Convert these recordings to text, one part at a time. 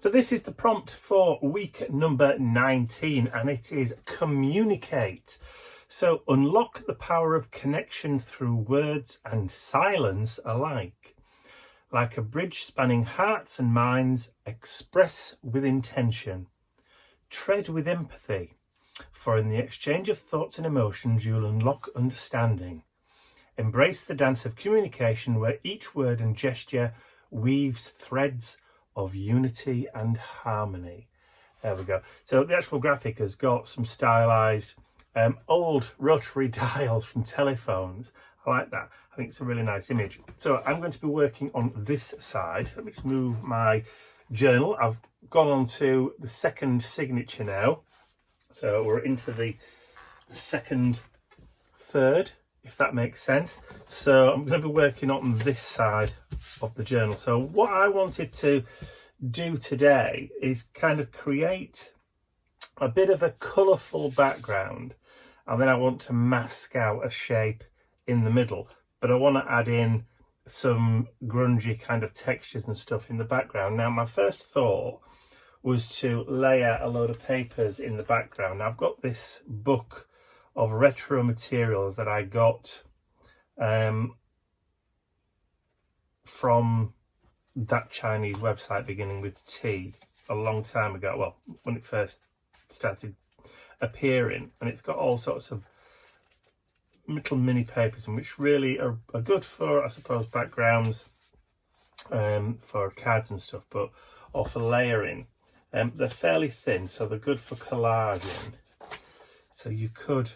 So this is the prompt for week number 19, and it is communicate. So unlock the power of connection through words and silence alike. Like a bridge spanning hearts and minds, express with intention. Tread with empathy, for in the exchange of thoughts and emotions you'll unlock understanding. Embrace the dance of communication where each word and gesture weaves threads of unity and harmony. There we go. So the actual graphic has got some stylized old rotary dials from telephones. I like that. I think it's a really nice image. So I'm going to be working on this side. Let me just move my journal. I've gone on to the second signature now. So we're into the second third, if that makes sense. So I'm going to be working on this side of the journal. So what I wanted to do today is kind of create a bit of a colourful background, and then I want to mask out a shape in the middle, but I want to add in some grungy kind of textures and stuff in the background. Now my first thought was to lay out a load of papers in the background. Now, I've got this book of retro materials that I got from that Chinese website beginning with T a long time ago. Well, when it first started appearing, and it's got all sorts of little mini papers, and which really are good for, I suppose, backgrounds, for cards and stuff, but or for layering. They're fairly thin, so they're good for collaging. So you could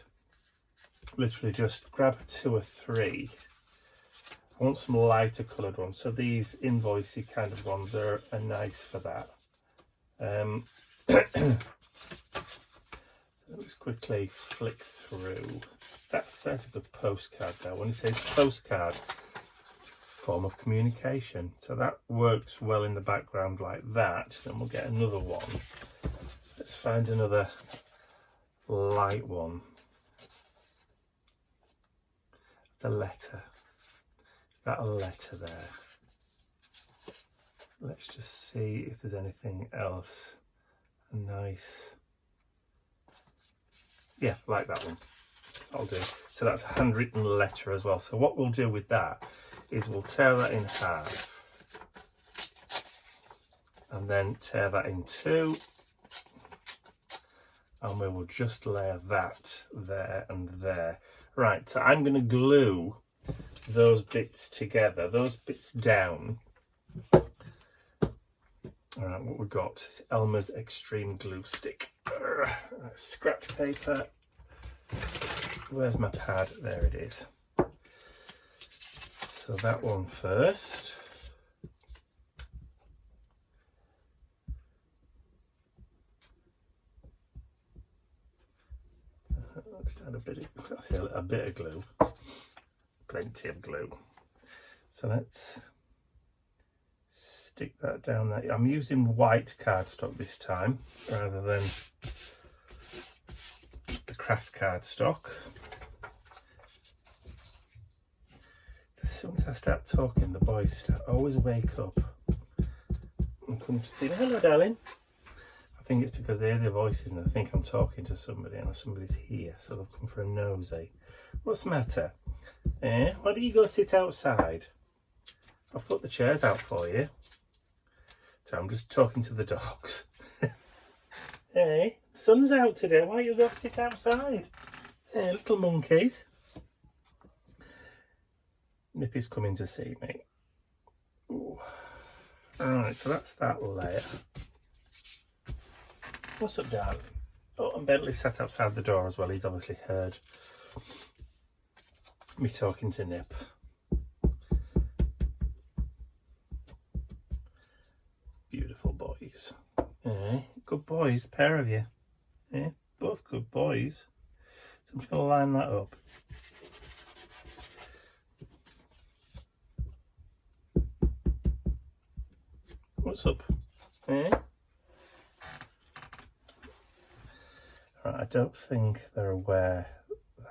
literally just grab 2 or 3. I want some lighter coloured ones, so these invoicey kind of ones are nice for that. Let me just quickly flick through. That's a good postcard now. When it says postcard, form of communication. So that works well in the background like that. Then we'll get another one. Let's find another light one. It's a letter. Is that a letter there? Let's just see if there's anything else nice. Yeah, like that one. I'll do. So that's a handwritten letter as well. So what we'll do with that is we'll tear that in half and then tear that in 2, and we will just layer that there and there. Right, so I'm going to glue those bits together, those bits down. All right, what we've got is Elmer's Extreme Glue Stick. Scratch paper. Where's my pad? There it is. So that one first. Let's add a bit of glue. Plenty of glue. So let's stick that down there. I'm using white cardstock this time rather than the craft cardstock. As soon as I start talking, the boys always wake up and come to see me. Hello, darling. I think it's because they hear their voices and they think I'm talking to somebody and somebody's here, so they've come for a nosy. What's the matter? Why don't you go sit outside? I've put the chairs out for you. So I'm just talking to the dogs. Hey, the sun's out today. Why don't you go sit outside? Hey, little monkeys. Nippy's coming to see me. Ooh. Alright, so that's that layer. What's up, darling? Oh, and Bentley sat outside the door as well. He's obviously heard me talking to Nip. Beautiful boys. Good boys, pair of you. Both good boys. So I'm just going to line that up. What's up? Right, I don't think they're aware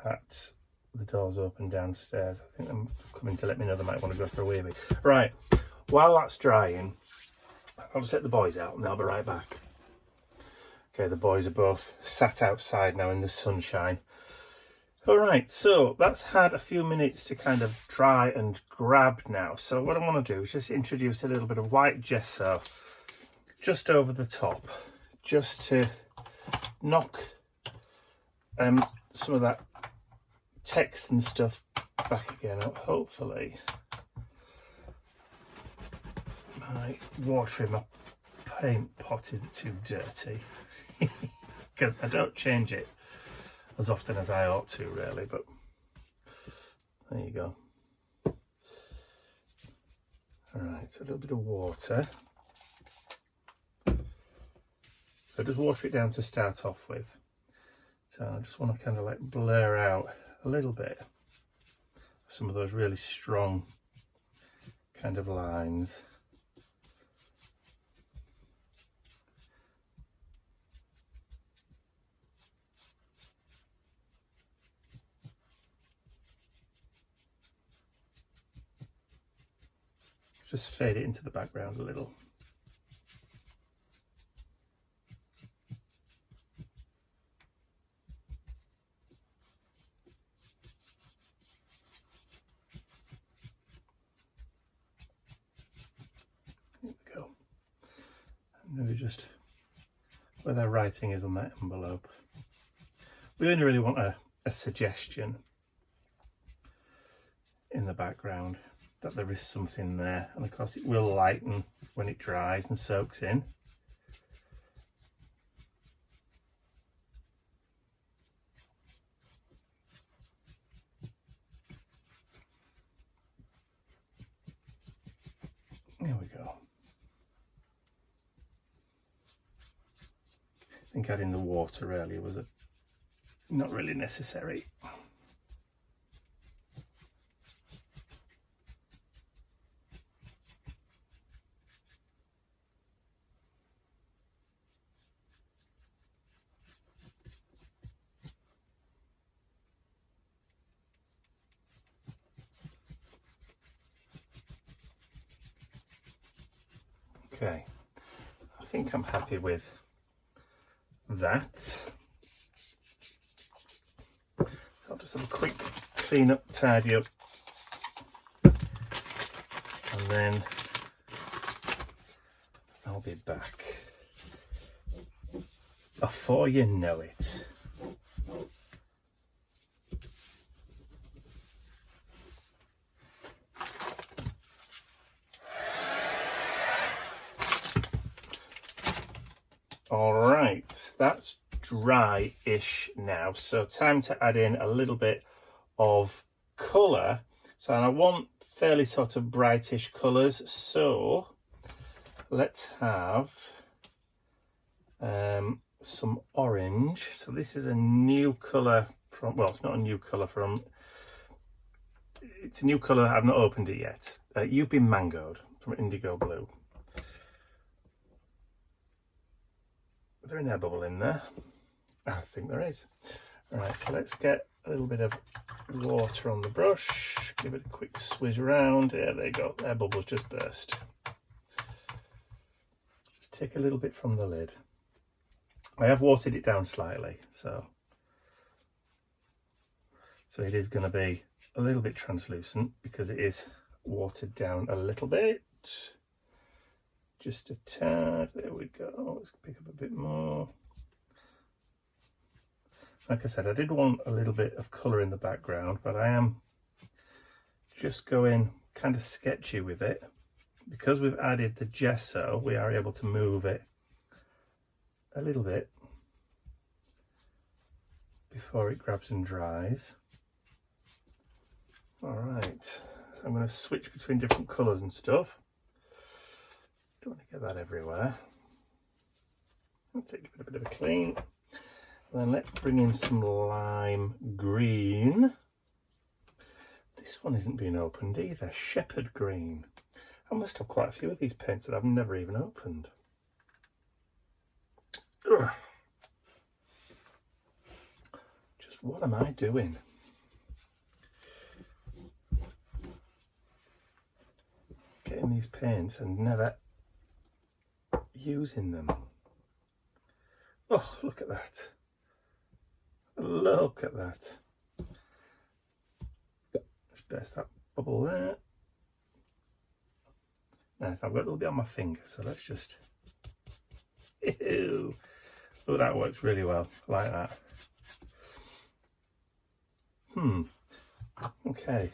that the door's open downstairs. I think they're coming to let me know they might want to go for a wee bit. Right, while that's drying, I'll just let the boys out and I'll be right back. Okay, the boys are both sat outside now in the sunshine. All right, so that's had a few minutes to kind of dry and grab now. So what I want to do is just introduce a little bit of white gesso just over the top, just to knock some of that text and stuff back again up. Hopefully my water in my paint pot isn't too dirty, because I don't change it as often as I ought to, really, but there you go. All right, so a little bit of water. So just water it down to start off with. So I just want to kind of like blur out a little bit some of those really strong kind of lines. Just fade it into the background a little. There we go. And maybe just where their writing is on that envelope. We only really want a suggestion in the background that there is something there, and of course it will lighten when it dries and soaks in. There we go. I think adding the water earlier was not really necessary. Okay, I think I'm happy with that. So I'll just have a quick clean up, tidy up, and then I'll be back before you know it. All right, that's dry-ish now, so time to add in a little bit of colour. So I want fairly sort of brightish colours, so let's have some orange. So this is a new colour from, well, it's not a new colour from, it's a new colour, I've not opened it yet. You've Been Mangoed from Indigo Blue. Is there an air bubble in there? I think there is. All right, so let's get a little bit of water on the brush, give it a quick swizz around. Yeah, there you go, air bubble's just burst. Just take a little bit from the lid. I have watered it down slightly, so it is going to be a little bit translucent because it is watered down a little bit. Just a tad, there we go. Let's pick up a bit more. Like I said, I did want a little bit of colour in the background, but I am just going kind of sketchy with it. Because we've added the gesso, we are able to move it a little bit before it grabs and dries. All right, so I'm going to switch between different colours and stuff. Don't want to get that everywhere. I'll take a bit of a clean. And then let's bring in some lime green. This one isn't being opened either. Shepherd green. I must have quite a few of these paints that I've never even opened. Ugh. Just what am I doing? Getting these paints and never using them. Oh, look at that. Look at that. Let's burst that bubble there. Nice, I've got a little bit on my finger, so let's just... Ew. Oh, that works really well. I like that. Okay,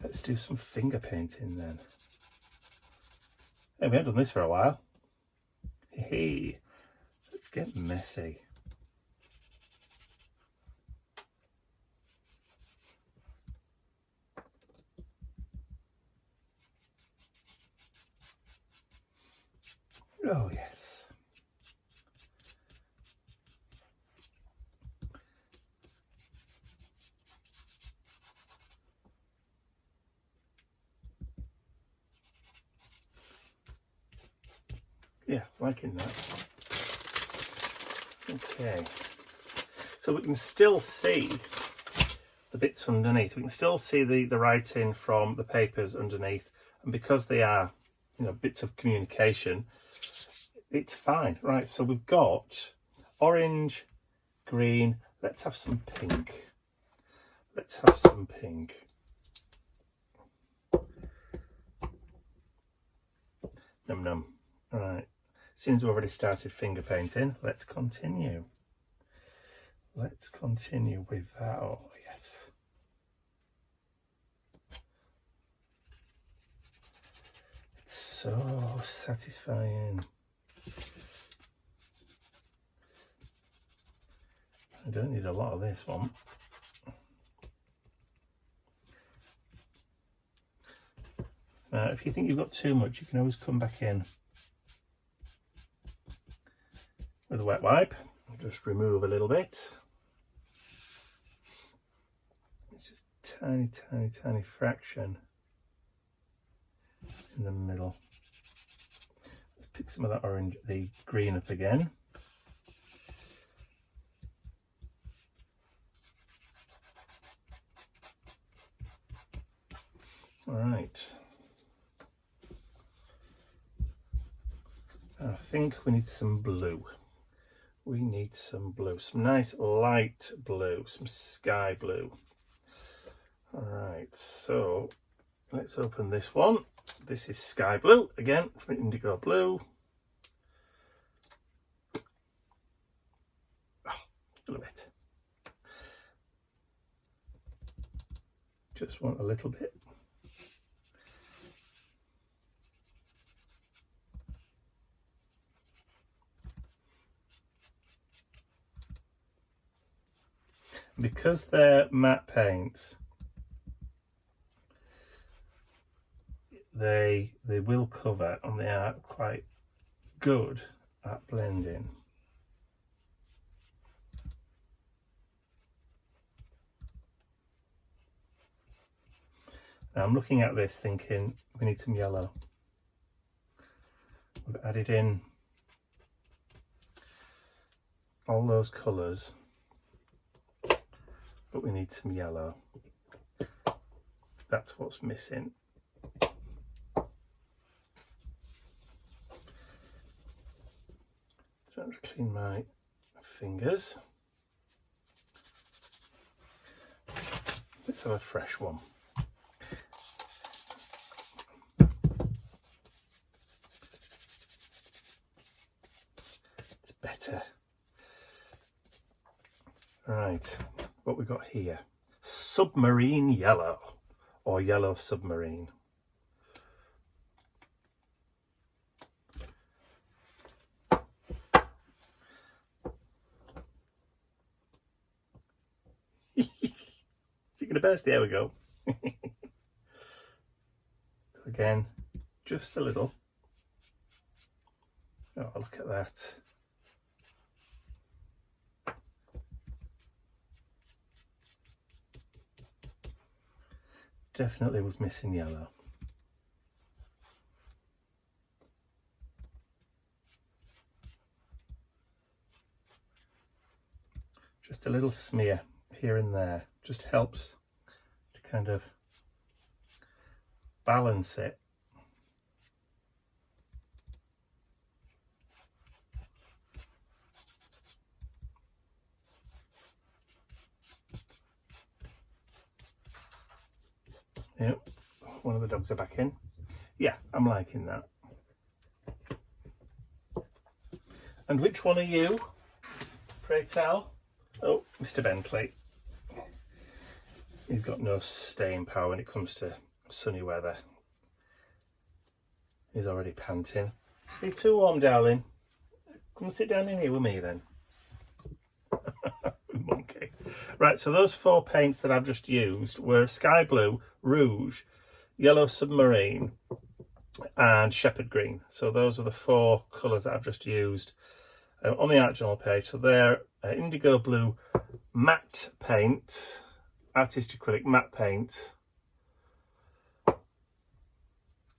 let's do some finger painting then. Hey, we haven't done this for a while. Hey, let's get messy. Oh, yes. Yeah, liking that. Okay. So we can still see the bits underneath. We can still see the writing from the papers underneath. And because they are, you know, bits of communication, it's fine. Right, so we've got orange, green. Let's have some pink. Let's have some pink. Num num. All right. Since we've already started finger painting, let's continue. Let's continue with that. Oh, yes. It's so satisfying. I don't need a lot of this one. If you think you've got too much, you can always come back in with a wet wipe. Just remove a little bit. It's just tiny, tiny, tiny fraction in the middle. Let's pick some of that orange, the green up again. All right. I think we need some blue. We need some blue, some nice light blue, some sky blue. All right, so let's open this one. This is sky blue, again, from indigo blue. Oh, a little bit. Just want a little bit. Because they're matte paints, they will cover and they are quite good at blending. Now I'm looking at this thinking we need some yellow. We've added in all those colours, but we need some yellow. That's what's missing. So I'll just clean my fingers. Let's have a fresh one. It's better. Right, what we got here? Submarine yellow, or yellow submarine. Is it going to burst? There we go. So again, just a little. Oh, look at that. Definitely was missing yellow. Just a little smear here and there just helps to kind of balance it. Yep, one of the dogs are back in. Yeah, I'm liking that. And which one are you, pray tell? Oh, Mr. Bentley. He's got no staying power when it comes to sunny weather. He's already panting. Are you too warm, darling? Come and sit down in here with me then. Monkey. Right, so those 4 paints that I've just used were Sky Blue, Rouge, Yellow Submarine and Shepherd Green. So those are the 4 colours that I've just used on the art journal page. So they're Indigo Blue matte paint, artist acrylic matte paint,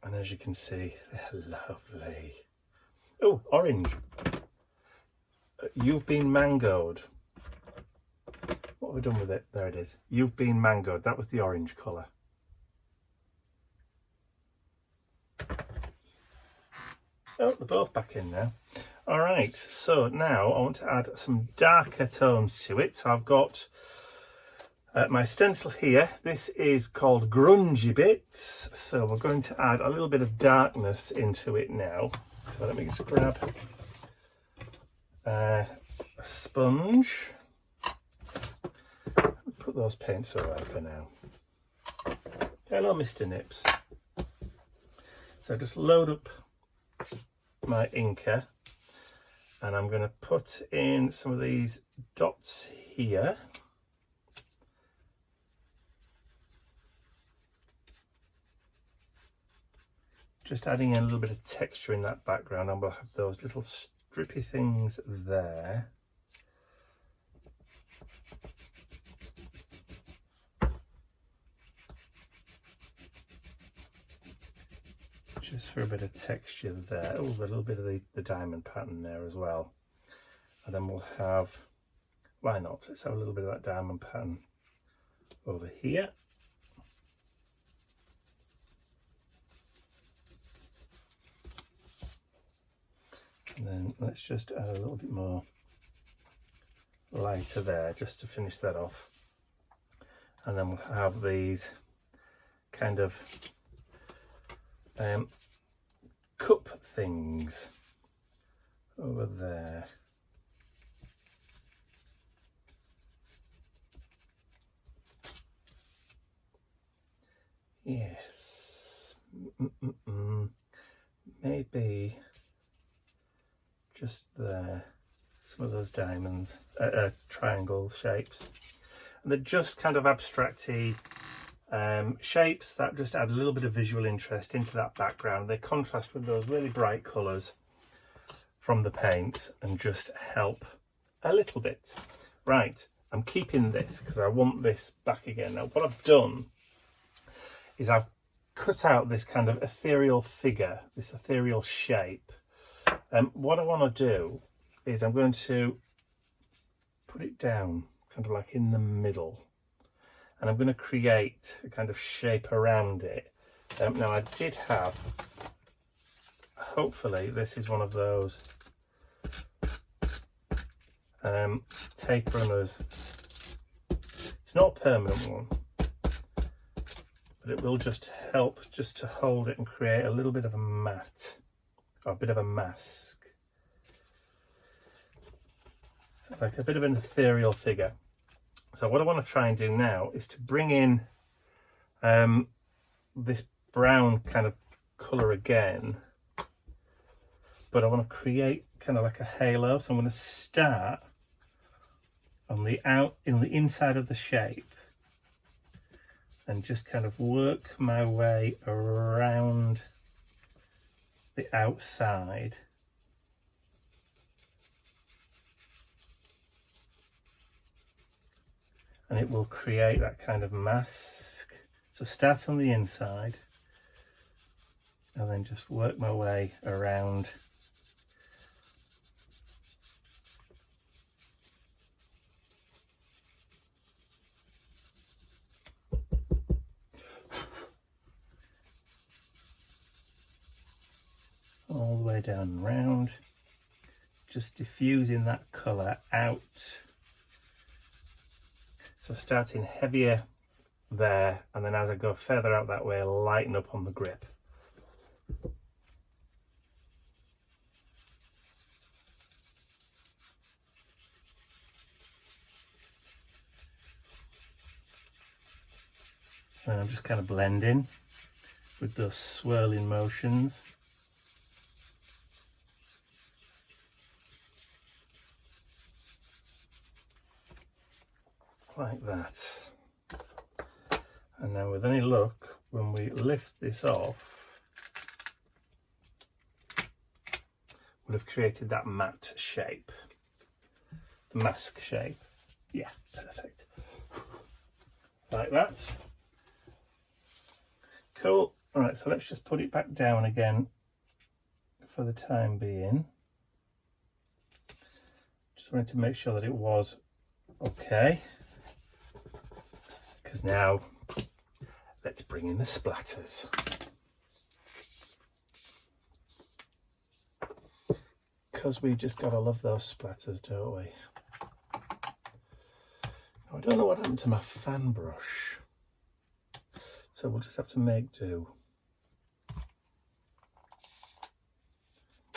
and as you can see, they're lovely. Oh, orange. You've been mangoed. What have we done with it? There it is. You've been mangoed. That was the orange colour. Oh, they're both back in now. All right, so now I want to add some darker tones to it. So I've got my stencil here. This is called Grungy Bits. So we're going to add a little bit of darkness into it now. So let me just grab a sponge. Put those paints away for now. Hello, Mr. Nips. So just load up my inker, and I'm going to put in some of these dots here. Just adding in a little bit of texture in that background, and we'll have those little strippy things there. Just for a bit of texture there. Oh, a little bit of the diamond pattern there as well. And then we'll have, why not? Let's have a little bit of that diamond pattern over here. And then let's just add a little bit more lighter there just to finish that off. And then we'll have these kind of cup things over there. Yes. Maybe just there, some of those diamonds, triangle shapes. And they're just kind of abstract-y shapes that just add a little bit of visual interest into that background. They contrast with those really bright colours from the paint and just help a little bit. Right, I'm keeping this because I want this back again. Now what I've done is I've cut out this kind of ethereal figure, this ethereal shape. What I want to do is I'm going to put it down kind of like in the middle, and I'm going to create a kind of shape around it. Now I did have, hopefully this is one of those tape runners. It's not a permanent one, but it will just help just to hold it and create a little bit of a mat, or a bit of a mask. So like a bit of an ethereal figure. So what I want to try and do now is to bring in this brown kind of colour again, but I want to create kind of like a halo. So I'm going to start on the in the inside of the shape and just kind of work my way around the outside. And it will create that kind of mask. So start on the inside and then just work my way around. All the way down and round, just diffusing that colour out. So starting heavier there, and then as I go further out that way, lighten up on the grip. And I'm just kind of blending with those swirling motions. Like that. And now with any luck, when we lift this off, we'll have created that matte shape. The mask shape. Yeah, perfect. Like that. Cool. All right, so let's just put it back down again for the time being. Just wanted to make sure that it was okay. Because now, let's bring in the splatters. Because we just gotta love those splatters, don't we? Now, I don't know what happened to my fan brush. So we'll just have to make do.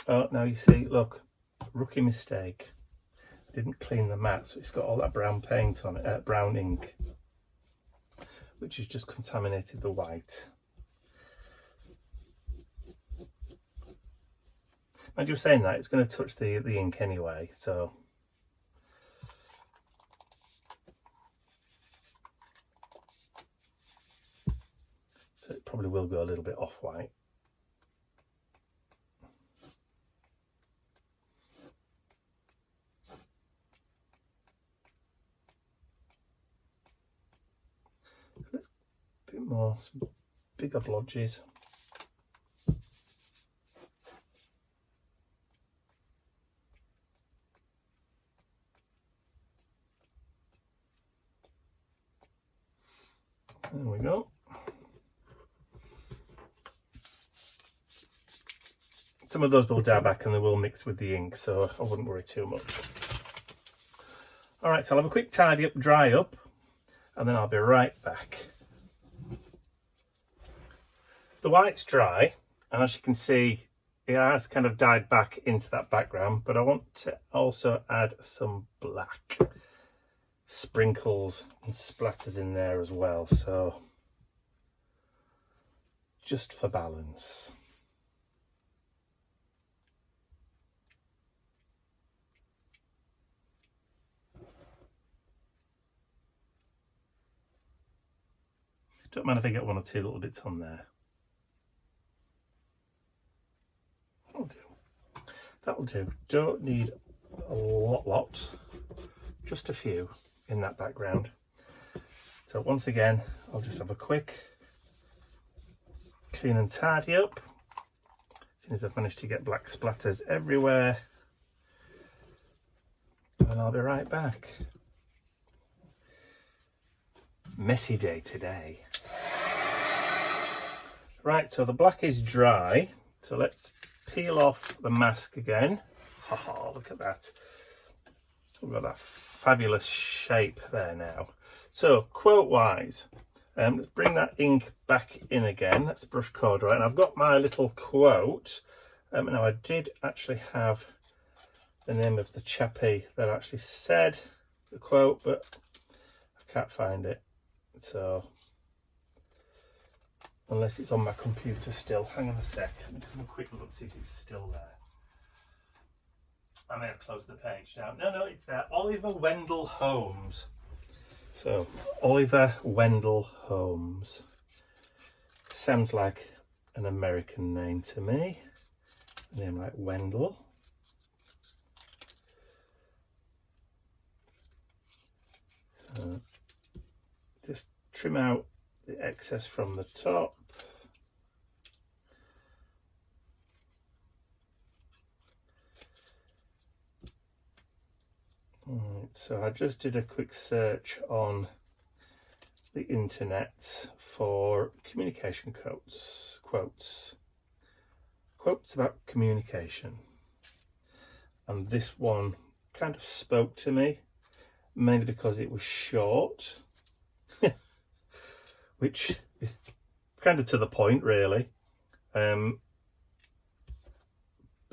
Oh, now you see, look, rookie mistake. I didn't clean the mat, so it's got all that brown paint on it, brown ink, which has just contaminated the white. And you're saying that, it's going to touch the ink anyway, so. So it probably will go a little bit off-white. So let's a bit more, some bigger blotches. There we go. Some of those will dab back and they will mix with the ink, so I wouldn't worry too much. All right, so I'll have a quick tidy up, dry up, and then I'll be right back. The white's dry, and as you can see, it has kind of dyed back into that background, but I want to also add some black sprinkles and splatters in there as well, so just for balance. Don't mind if I get one or two little bits on there. That'll do. That'll do. Don't need a lot, just a few in that background. So once again, I'll just have a quick clean and tidy up. As soon as I've managed to get black splatters everywhere, and I'll be right back. Messy day today. Right, so the black is dry, so let's peel off the mask again. Haha, look at that. We've got that fabulous shape there now. So quote wise, let's bring that ink back in again. That's brush code, right? And I've got my little quote. Now I did actually have the name of the chappie that actually said the quote, but I can't find it. So unless it's on my computer still. Hang on a sec. Let me just have a quick look, see if it's still there. I may have closed the page now. No, it's there. Oliver Wendell Holmes. So, Oliver Wendell Holmes. Sounds like an American name to me. A name like Wendell. So, just trim out the excess from the top. Right, so I just did a quick search on the internet for communication quotes about communication, and this one kind of spoke to me, mainly because it was short. which is kind of to the point really. But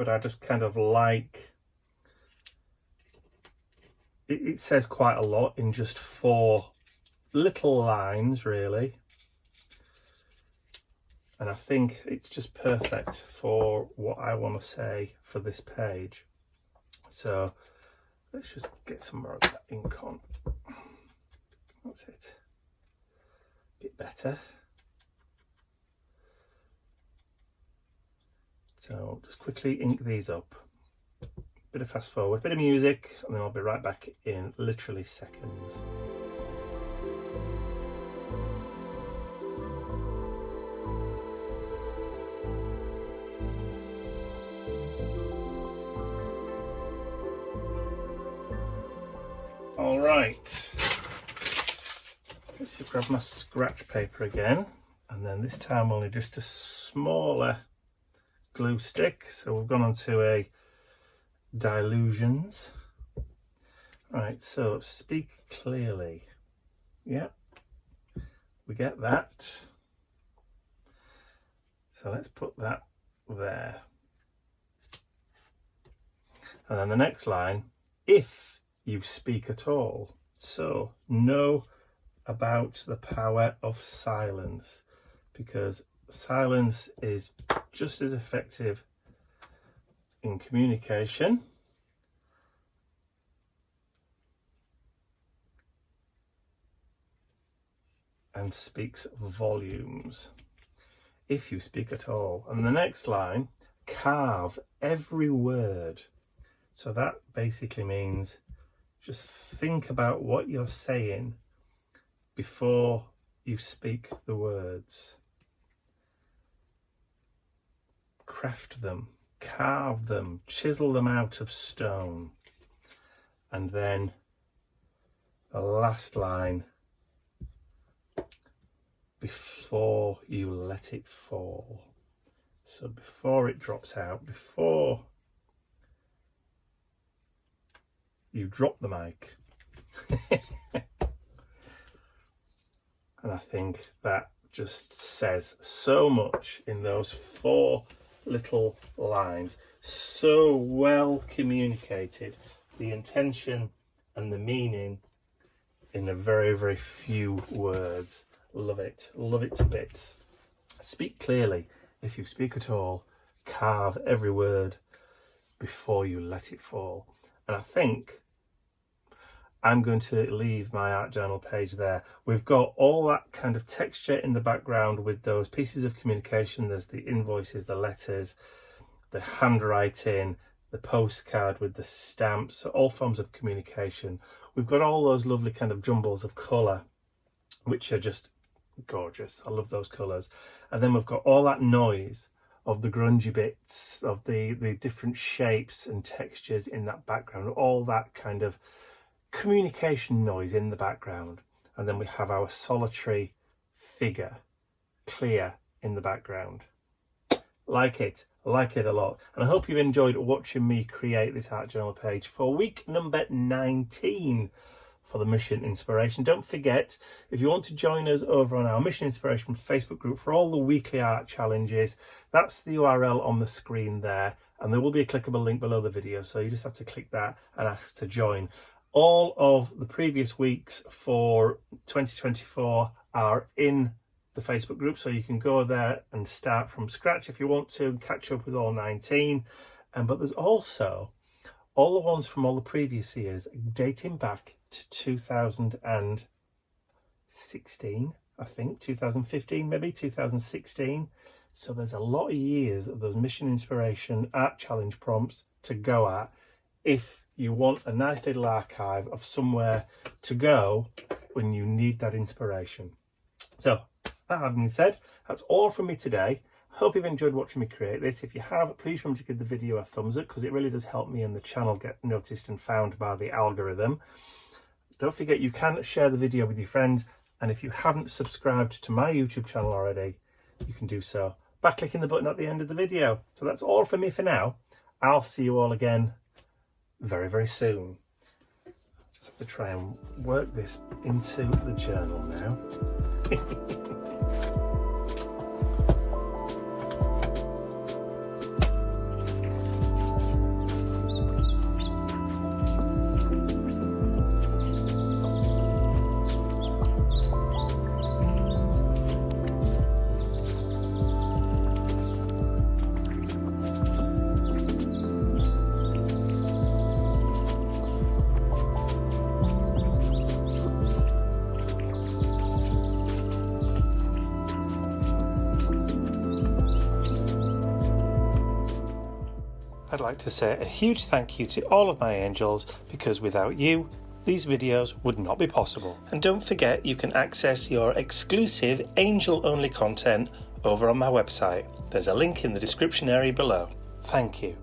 I just kind of like, it says quite a lot in just 4 little lines really. And I think it's just perfect for what I want to say for this page. So let's just get some more of that ink on. That's it. A bit better. So just quickly ink these up. Bit of fast forward, bit of music, and then I'll be right back in literally seconds. All right, let's grab my scratch paper again, and then this time only just a smaller glue stick. So we've gone on to a Dilutions. Right, so speak clearly. Yep, we get that. So let's put that there. And then the next line, if you speak at all. So know about the power of silence, because silence is just as effective in communication and speaks volumes. If you speak at all. And the next line, carve every word. So that basically means just think about what you're saying before you speak the words. Craft them, carve them, chisel them out of stone. And then the last line, before you let it fall. So before it drops out, before you drop the mic. And I think that just says so much in those 4 little lines. So well communicated, the intention and the meaning in a very, very few words. Love it to bits. Speak clearly, if you speak at all. Carve every word before you let it fall. And I think I'm going to leave my art journal page there. We've got all that kind of texture in the background with those pieces of communication. There's the invoices, the letters, the handwriting, the postcard with the stamps, so all forms of communication. We've got all those lovely kind of jumbles of colour, which are just gorgeous. I love those colours. And then we've got all that noise of the grungy bits, of the different shapes and textures in that background, all that kind of communication noise in the background. And then we have our solitary figure, clear, in the background. Like it a lot. And I hope you've enjoyed watching me create this art journal page for week number 19 for the Mission Inspiration. Don't forget, if you want to join us over on our Mission Inspiration Facebook group for all the weekly art challenges, that's the URL on the screen there, and there will be a clickable link below the video, so you just have to click that and ask to join. All of the previous weeks for 2024 are in the Facebook group, so you can go there and start from scratch if you want to and catch up with all 19. But there's also all the ones from all the previous years dating back to 2016, I think, 2015 maybe, 2016. So there's a lot of years of those Mission Inspiration art challenge prompts to go at if you want a nice little archive of somewhere to go when you need that inspiration. So that having said, that's all from me today. Hope you've enjoyed watching me create this. If you have, please remember to give the video a thumbs up, because it really does help me and the channel get noticed and found by the algorithm. Don't forget, you can share the video with your friends, and if you haven't subscribed to my YouTube channel already, you can do so by clicking the button at the end of the video. So that's all from me for now. I'll see you all again very, very soon. Just have to try and work this into the journal now. I'd like to say a huge thank you to all of my angels, because without you, these videos would not be possible. And don't forget, you can access your exclusive angel-only content over on my website. There's a link in the description area below. Thank you.